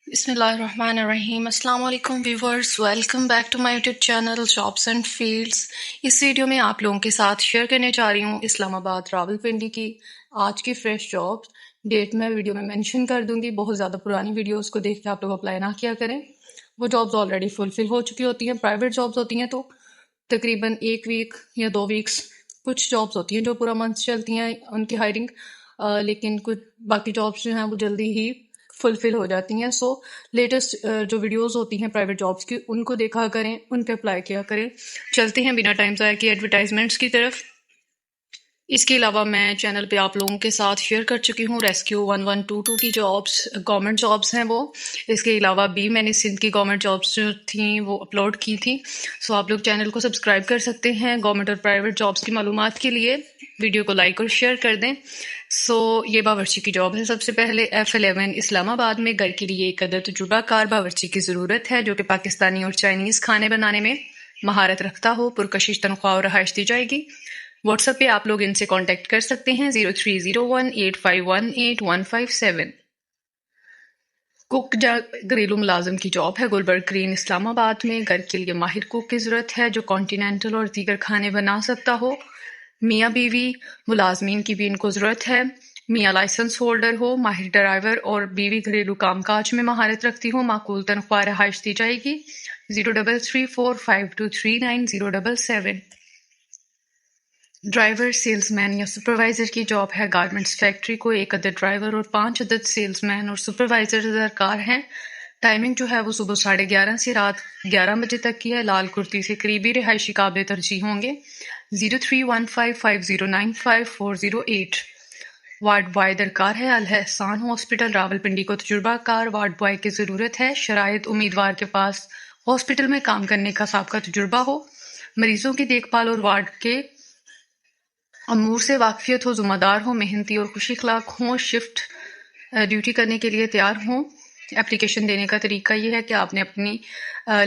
بسم اللہ الرحمن الرحیم۔ السلام علیکم viewers, welcome back to my YouTube channel jobs and fields. اس ویڈیو میں آپ لوگوں کے ساتھ شیئر کرنے جا رہی ہوں اسلام آباد راولپنڈی کی آج کی فریش جاب ڈیٹ میں ویڈیو میں مینشن کر دوں گی۔ بہت زیادہ پرانی ویڈیوز کو دیکھ کے آپ لوگ اپلائی نہ کیا کریں، وہ جابز آلریڈی فلفل ہو چکی ہوتی ہیں۔ پرائیویٹ جابز ہوتی ہیں تو تقریباً 1 ویک یا 2 ویکس، کچھ جابز ہوتی ہیں جو پورا منتھ چلتی ہیں ان کی ہائرنگ، لیکن کچھ باقی جابس جو ہیں وہ جلدی ہی فلفل ہو جاتی ہیں۔ سو لیٹسٹ جو ویڈیوز ہوتی ہیں پرائیویٹ جابس کی ان کو دیکھا کریں، ان پہ اپلائی کیا کریں۔ چلتے ہیں بنا ٹائم ضائع کیے ایڈورٹائزمنٹس کی طرف۔ اس کے علاوہ میں چینل پہ آپ لوگوں کے ساتھ شیئر کر چکی ہوں ریسکیو 1122 کی جابس، گورنمنٹ جابس ہیں وہ۔ اس کے علاوہ بھی میں نے سندھ کی گورنمنٹ جابس جو تھیں وہ اپلوڈ کی تھیں، سو آپ لوگ چینل کو سبسکرائب کر سکتے ہیں گورنمنٹ اور پرائیویٹ جابس کی معلومات کے لیے۔ ویڈیو کو لائک اور شیئر کر دیں۔ سو یہ باورچی کی جاب ہے۔ سب سے پہلے F11 اسلام آباد میں گھر کے لیے ایک عدد تجربہ کار باورچی کی ضرورت ہے جو کہ پاکستانی اور چائنیز کھانے بنانے میں مہارت رکھتا ہو۔ پرکشش تنخواہ اور رہائش دی جائے گی۔ واٹس ایپ پہ آپ لوگ ان سے کانٹیکٹ کر سکتے ہیں 0301851857۔ کوک گھریلو ملازم کی جاب ہے گلبرگ گرین اسلام آباد میں۔ گھر کے لیے ماہر کوک کی ضرورت ہے جو کانٹینینٹل اور دیگر کھانے بنا سکتا ہو۔ میاں بیوی ملازمین کی بھی ان کو ضرورت ہے۔ میاں لائسنس ہولڈر ہو، ماہر ڈرائیور اور بیوی گھریلو کام کاج میں مہارت رکھتی ہو۔ معقول تنخواہ رہائش دی جائے گی۔ 0334523977۔ ڈرائیور، سیلز مین یا سپروائزر کی جاب ہے گارمنٹس فیکٹری کو۔ ایک عدد ڈرائیور اور 5 عدد سیلز مین اور سپروائزر درکار ہیں۔ ٹائمنگ جو ہے وہ صبح 11:30 سے رات 11 بجے تک کی ہے۔ لال کرتی سے قریبی رہائشی قابل ترجیح ہوں گے۔ 031550954008۔ وارڈ بوائے درکار ہے۔ الحسان ہاسپٹل راولپنڈی کو تجربہ کار وارڈ بوائے کی ضرورت ہے۔ شرائط: امیدوار کے پاس ہاسپٹل میں کام کرنے کا سابقہ تجربہ ہو، مریضوں کی دیکھ بھال اور وارڈ کے امور سے واقفیت ہو، ذمہ دار ہوں، محنتی اور خوش اخلاق ہوں، شفٹ ڈیوٹی کرنے کے لیے تیار ہوں۔ اپلیکیشن دینے کا طریقہ یہ ہے کہ آپ نے اپنی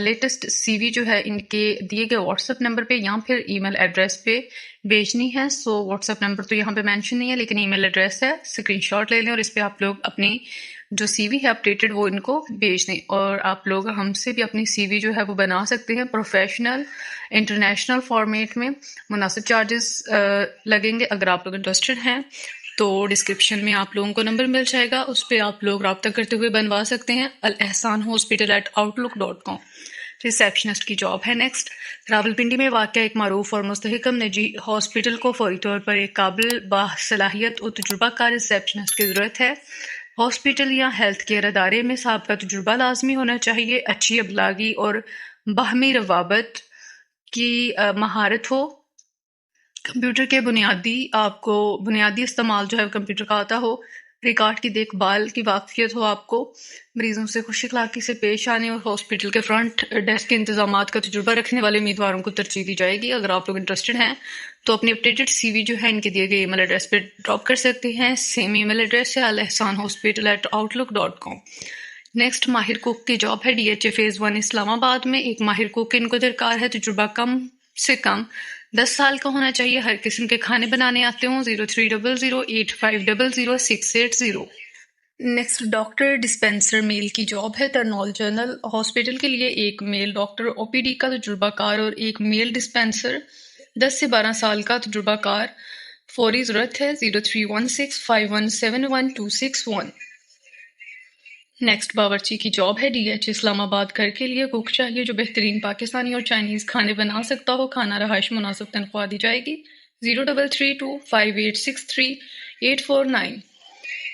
لیٹسٹ سی وی جو ہے ان کے دیے گئے واٹس ایپ نمبر پہ یا پھر ای میل ایڈریس پہ بھیجنی ہے۔ سو واٹس ایپ نمبر تو یہاں پہ مینشن نہیں ہے لیکن ای میل ایڈریس ہے، اسکرین شاٹ لے لیں اور اس پہ آپ لوگ اپنی جو سی وی ہے اپڈیٹڈ وہ ان کو بھیج دیں۔ اور آپ لوگ ہم سے بھی اپنی سی وی جو ہے وہ بنا سکتے ہیں پروفیشنل انٹرنیشنل فارمیٹ میں۔ مناسب چارجز لگیں گے۔ اگر آپ لوگ انٹرسٹڈ ہیں تو ڈسکرپشن میں آپ لوگوں کو نمبر مل جائے گا، اس پہ آپ لوگ رابطہ کرتے ہوئے بنوا سکتے ہیں۔ alehsanhospital@outlook.com۔ ریسیپشنسٹ کی جاب ہے نیکسٹ۔ راولپنڈی میں واقع ایک معروف اور مستحکم نجی ہاسپٹل کو فوری طور پر ایک قابل باصلاحیت اور تجربہ کار ریسیپشنسٹ کی ضرورت ہے۔ ہاسپٹل یا ہیلتھ کیئر ادارے میں سابقہ تجربہ لازمی ہونا چاہیے۔ اچھی ابلاغی اور باہمی روابط کی مہارت ہو۔ کمپیوٹر کے آپ کو بنیادی استعمال جو ہے کمپیوٹر کا آتا ہو۔ ریکارڈ کی دیکھ بھال کی واقفیت ہو آپ کو۔ مریضوں سے خوش اخلاقی سے پیش آنے اور ہاسپٹل کے فرنٹ ڈیسک کے انتظامات کا تجربہ رکھنے والے امیدواروں کو ترجیح دی جائے گی۔ اگر آپ لوگ انٹرسٹڈ ہیں تو اپنی اپڈیٹڈ سی وی جو ہے ان کے دیے گئے ای میل ایڈریس پہ ڈراپ کر سکتے ہیں۔ سیم ای میل ایڈریس ہے alehsanhospital@outlook.com۔ نیکسٹ ماہر کوک کی جاب ہے DHA فیز 1 اسلام آباد میں۔ ایک ماہر کوک ان کو درکار ہے۔ تجربہ کم سے کم 10 سال کا ہونا چاہیے۔ ہر قسم کے کھانے بنانے آتے ہوں۔ 030085000680۔ نیکسٹ ڈاکٹر ڈسپینسر میل کی جاب ہے ترنول جنرل ہاسپٹل کے لیے۔ ایک میل ڈاکٹر OPD کا تجربہ کار اور ایک میل ڈسپینسر 10 سے 12 سال کا تجربہ کار فوری ضرورت ہے۔ 031651712661۔ نیکسٹ باورچی کی جاب ہے DH اسلام آباد گھر کے لیے۔ کوک چاہیے جو بہترین پاکستانی اور چائنیز کھانے بنا سکتا ہو۔ کھانا رہائش مناسب تنخواہ دی جائے گی۔ 033258638449۔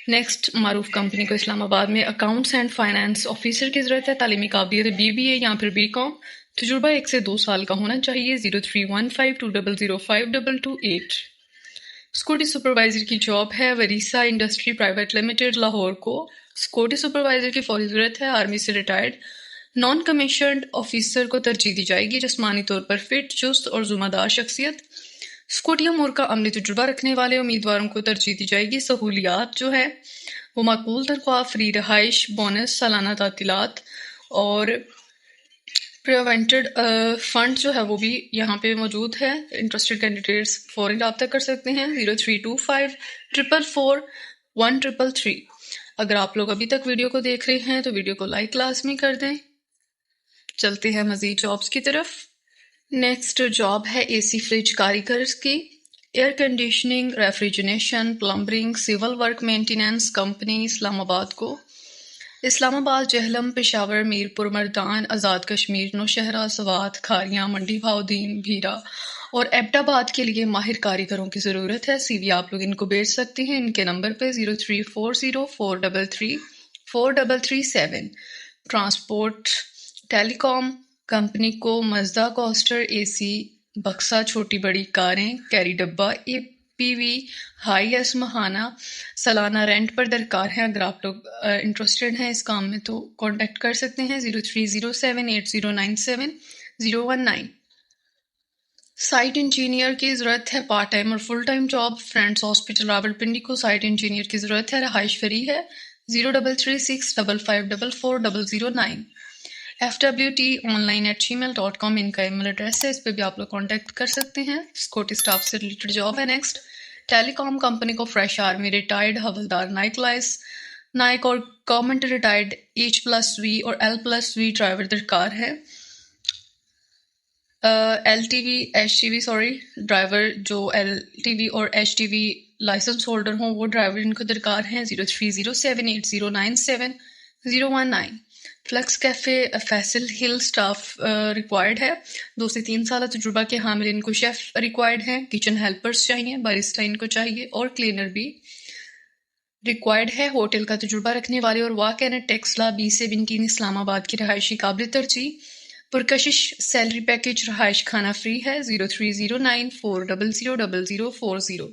نیکسٹ معروف کمپنی کو اسلام آباد میں اکاؤنٹس اینڈ فائنانس آفیسر کی ضرورت ہے۔ تعلیمی قابلیت BBA یا پھر BCom۔ تجربہ 1 سے 2 سال کا ہونا چاہیے۔ 031520052228۔ سکورٹی سپروائزر کی جاب ہے وریسا انڈسٹری پرائیویٹ لمیٹڈ لاہور کو۔ سکورٹی سپروائزر کی فوری ضرورت ہے۔ آرمی سے ریٹائرڈ نان کمیشنڈ آفیسر کو ترجیح دی جائے گی۔ جسمانی طور پر فٹ، چست اور ذمہ دار شخصیت۔ سکوٹی امور کا عملی تجربہ رکھنے والے امیدواروں کو ترجیح دی جائے گی۔ سہولیات جو ہے وہ معقول تنخواہ، فری رہائش، بونس، سالانہ تعطیلات اور پرووینٹڈ فنڈ جو ہے وہ بھی یہاں پہ موجود ہے۔ انٹرسٹڈ کینڈیڈیٹس فوراً رابطہ کر سکتے ہیں۔ 0325444133۔ اگر آپ لوگ ابھی تک ویڈیو کو دیکھ رہے ہیں تو ویڈیو کو لائک لازمی کر دیں. چلتے ہیں مزید جابس کی طرف. نیکسٹ جاب ہے اے سی فریج کاریگر کی. Air conditioning, refrigeration, plumbing, civil work maintenance company Islamabad کو. اسلام آباد، جہلم، پشاور، میرپور، مردان، آزاد کشمیر، نوشہرہ، سوات، کھاریاں، منڈی بہاؤدین، بھیرا اور ایبٹ آباد کے لیے ماہر کاریگروں کی ضرورت ہے. سی وی آپ لوگ ان کو بھیج سکتے ہیں ان کے نمبر پہ 0340433437. ٹرانسپورٹ ٹیلی کام کمپنی کو مزدا کوسٹر، اے سی بکسا، چھوٹی بڑی کاریں، کیری ڈبہ، اے پی وی، ہائی ایس ماہانہ سالانہ رینٹ پر درکار ہیں. اگر آپ لوگ انٹرسٹڈ ہیں اس کام میں تو کانٹیکٹ کر سکتے ہیں 030780971019. سائٹ انجینئر کی ضرورت ہے، پارٹ ٹائم اور full time job. Friends hospital Rawalpindi کو سائٹ انجینئر کی ضرورت ہے، رہائش فری ہے. 0336554009. fwtonline@gmail.com ان کا ای میل ایڈریس ہے، اس پہ بھی آپ لوگ کانٹیکٹ کر سکتے ہیں. سیکورٹی اسٹاف سے ریلیٹڈ جاب ہے. نیکسٹ ٹیلی کام کمپنی کو فریش آرمی ریٹائرڈ حوالدار نائک اور گورنمنٹ ریٹائرڈ H+V اور L+V ڈرائیور درکار ہے. ڈرائیور جو LTV اور HTV لائسنس ہولڈر ہوں وہ ڈرائیور ان کو درکار ہیں. 030780971019. فلیکس کیفے فیصل ہل اسٹاف ریکوائرڈ ہے. 2 سے 3 سالہ تجربہ کے حامل ان کو شیف ریکوائرڈ ہیں. کچن ہیلپرز چاہیے، باریسٹا ان کو چاہیے اور کلینر بھی ریکوائرڈ ہے. ہوٹل کا تجربہ رکھنے والے اور واقع ٹیکسلا 20 سے 29 اسلام آباد کی رہائشی قابل ترجیح. پرکشش سیلری پیکج، رہائش کھانا فری ہے. 0309400040.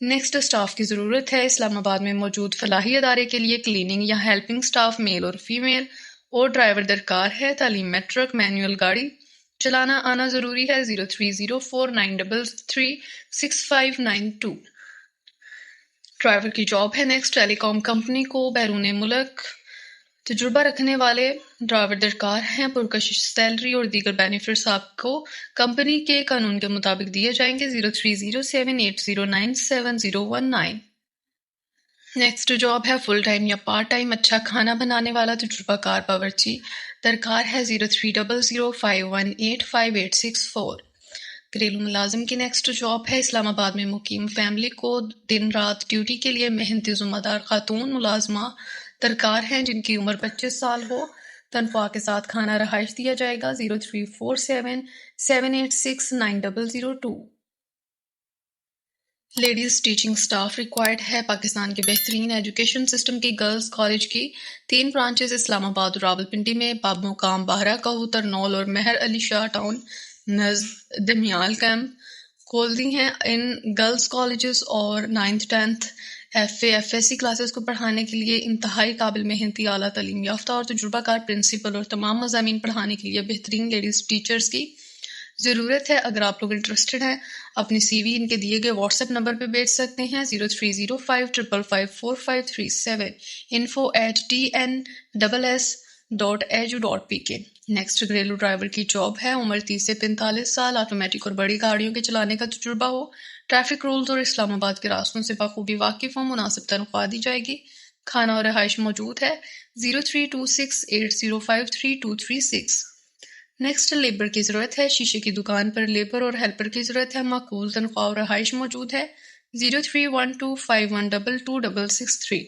نیکسٹ اسٹاف کی ضرورت ہے اسلام آباد میں موجود فلاحی ادارے کے لیے کلیننگ یا ہیلپنگ اسٹاف میل اور فیمیل اور ڈرائیور درکار ہے. تعلیم میں ٹرک، مینول گاڑی چلانا آنا ضروری ہے. 030493366592. ڈرائیور کی جاب ہے. نیکسٹ ٹیلی کام کمپنی کو بیرون ملک تجربہ رکھنے والے ڈرائیور درکار ہیں. پرکشش سیلری اور دیگر بینیفٹس آپ کو کمپنی کے قانون کے مطابق دیے جائیں گے. 030780971019. نیکسٹ جاب ہے فل ٹائم یا پارٹ ٹائم اچھا کھانا بنانے والا تجربہ کار باورچی درکار ہے. 0300518584. گھریلو ملازم کی نیکسٹ جاب ہے. اسلام آباد میں مقیم فیملی کو دن رات ڈیوٹی کے لیے محنتی ذمہ دار خاتون ملازمہ درکار ہیں جن کی عمر 25 سال ہو. تنخواہ کے ساتھ کھانا رہائش دیا جائے گا. 0347786902. لیڈیز ٹیچنگ سٹاف ریکوائرڈ ہے. پاکستان کے بہترین ایجوکیشن سسٹم کی گرلز کالج کی 3 برانچز اسلام آباد اور راولپنڈی میں باب مقام باہرہ کہوتر نول اور مہر علی شاہ ٹاؤن نزد دمیال کیمپ کھول دی ہیں. ان گرلز کالجز اور 9th 10th FA/FSC کلاسز کو پڑھانے کے لیے انتہائی قابل محنتی اعلیٰ تعلیم یافتہ اور تجربہ کار پرنسپل اور تمام مضامین پڑھانے کے لیے بہترین لیڈیز ٹیچرز کی ضرورت ہے. اگر آپ لوگ انٹرسٹڈ ہیں اپنی سی وی ان کے دیے گئے واٹس ایپ نمبر پہ بھیج سکتے ہیں 0305554537 info@tnss.edu.pk. نیکسٹ گھریلو ڈرائیور کی جاب ہے. عمر 30 سے 45 سال. آٹومیٹک اور بڑی گاڑیوں کے چلانے کا تجربہ ہو. ٹریفک رولز اور اسلام آباد کے راستوں سے بخوبی واقف ہوں. مناسب تنخواہ دی جائے گی. کھانا اور رہائش موجود ہے. 032680532236. نیکسٹ لیبر کی ضرورت ہے. شیشے کی دکان پر لیبر اور ہیلپر کی ضرورت ہے. معقول تنخواہ اور رہائش موجود ہے. 031251226663.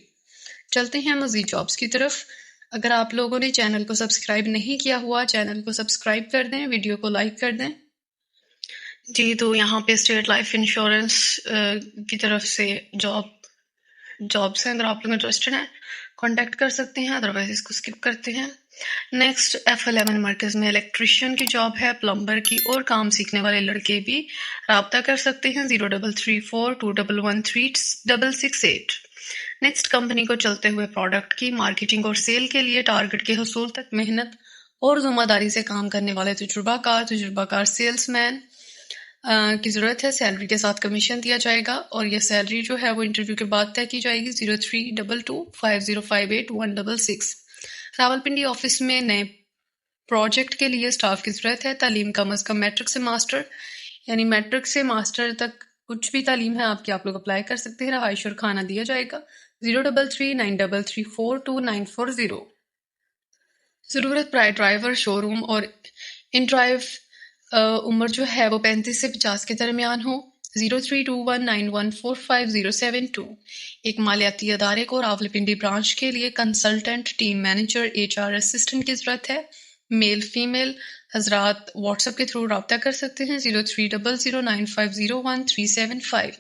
چلتے ہیں مزید جابس کی طرف. اگر آپ لوگوں نے چینل کو سبسکرائب نہیں کیا ہوا چینل کو سبسکرائب کر دیں، ویڈیو کو لائک کر دیں. جی تو یہاں پہ اسٹیٹ لائف انشورنس کی طرف سے جابس ہیں. اگر آپ لوگ انٹرسٹڈ ہیں کانٹیکٹ کر سکتے ہیں، ادروائز اس کو اسکپ کرتے ہیں. نیکسٹ F11 مرکز میں الیکٹریشین کی جاب ہے. پلمبر کی اور کام سیکھنے والے لڑکے بھی رابطہ کر سکتے ہیں. 0334213668. نیکسٹ کمپنی کو چلتے ہوئے پروڈکٹ کی مارکیٹنگ اور سیل کے لیے ٹارگٹ کے حصول تک محنت اور ذمہ داری سے کام کرنے والے تجربہ کار سیلز مین کی ضرورت ہے. سیلری کے ساتھ کمیشن دیا جائے گا اور یہ سیلری جو ہے وہ انٹرویو کے بعد طے کی جائے گی. 0322505816. راولپنڈی آفس میں نئے پروجیکٹ کے لیے سٹاف کی ضرورت ہے. تعلیم کم از کم میٹرک سے ماسٹر یعنی میٹرک سے ماسٹر تک کچھ بھی تعلیم ہے آپ کی، آپ لوگ اپلائی کر سکتے ہیں. رہائش اور کھانا دیا جائے گا. 03393342940. ضرورت پرائے ڈرائیور شو روم اور ان ڈرائیو عمر جو ہے وہ 35 سے 50 کے درمیان ہو. 0321914507 ایک مالیاتی ادارے کو راولپنڈی برانچ کے لیے consultant, team manager, HR assistant کی ضرورت ہے. میل فیمیل حضرات واٹس ایپ کے تھرو رابطہ کر سکتے ہیں. 0300950137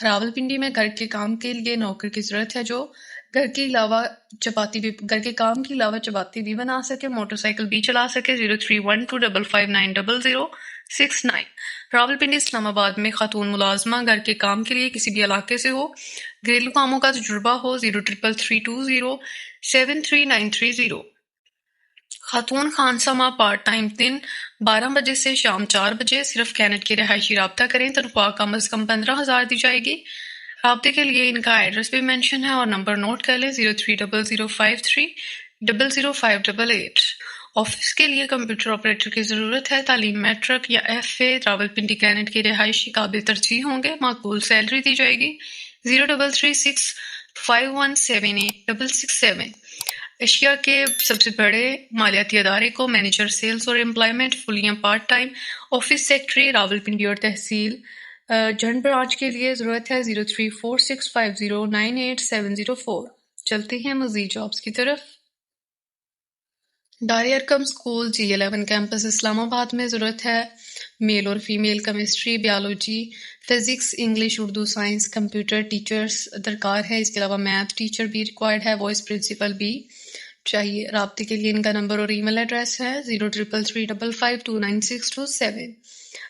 راولپنڈی میں گھر کے کام کے لیے نوکر کی ضرورت ہے جو گھر کے کام کے علاوہ چپاتی بھی بنا سکے، موٹر سائیکل بھی چلا سکے. 0312559069. راولپنڈی اسلام آباد میں خاتون ملازمہ گھر کے کام کے لیے کسی بھی علاقے سے ہو، گھریلو کاموں کا تجربہ ہو. 0333207330. خاتون خانسامہ پارٹ ٹائم دن 12 بجے سے شام 4 بجے. صرف کینٹ کے رہائشی رابطہ کریں. تنخواہ کم از کم 15,000 دی جائے گی. رابطے کے لیے ان کا ایڈریس بھی مینشن ہے اور نمبر نوٹ کر لیں. 030053000588. آفس کے لیے کمپیوٹر آپریٹر کی ضرورت ہے. تعلیم میٹرک یا FA. راولپنڈی کینٹ کے رہائشی قابل ترجیح ہوں گے. معقول سیلری دی جائے گی. 0336517867. ایشیا کے سب سے بڑے مالیاتی ادارے کو مینیجر سیلز اور امپلائمنٹ فلیاں part time office secretary Rawalpindi اور تحصیل جھنڈ برانچ کے لیے ضرورت ہے. 0346509870. چلتے ہیں مزید جابز کی طرف. دار ارقم اسکول G11 کیمپس اسلام آباد میں ضرورت ہے. میل اور female chemistry, biology, physics, English, Urdu, science, computer teachers درکار ہے. اس کے علاوہ میتھ ٹیچر بھی ریکوائرڈ ہے. وائس پرنسپل بھی چاہیے. رابطے کے لیے ان کا نمبر اور ای میل ایڈریس ہے. 0333552962.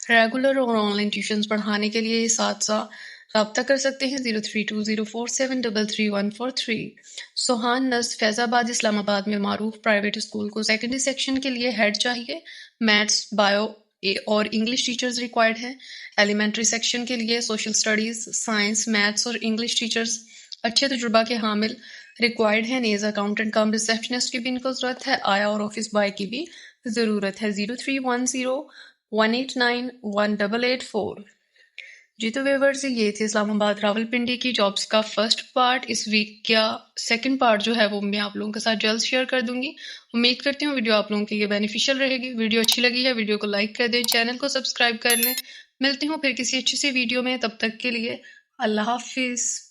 ریگولر اور آن لائن ٹیوشنز پڑھانے کے لیے اساتذہ رابطہ کر سکتے ہیں. 032047333143. سوہان نسل فیض آباد اسلام آباد میں معروف پرائیویٹ اسکول کو سیکنڈری سیکشن کے لیے ہیڈ چاہیے. میتھس، بایو اور انگلش ٹیچرز ریکوائرڈ ہیں. ایلیمنٹری سیکشن کے لیے سوشل اسٹڈیز، سائنس، میتھس اور انگلش ٹیچرز اچھے تجربہ کے حامل ریکوائرڈ ہیں. نیز اکاؤنٹنٹ کم ریسیپشنسٹ کی بھی ان کو ضرورت ہے. آیا اور آفس بائے کی بھی ضرورت ہے. 0310189188 جی تو ویورز یہ تھے اسلام آباد راولپنڈی کی جابز کا فرسٹ پارٹ. اس ویک کا سیکنڈ پارٹ جو ہے وہ میں آپ لوگوں کے ساتھ جلد شیئر کر دوں گی. امید کرتی ہوں ویڈیو آپ لوگوں کے لیے بینیفیشل رہے گی. ویڈیو اچھی لگی ہے ویڈیو کو لائک کر دیں، چینل کو سبسکرائب کر لیں. ملتی ہوں پھر کسی اچھی سی ویڈیو میں، تب تک کے لیے اللہ حافظ.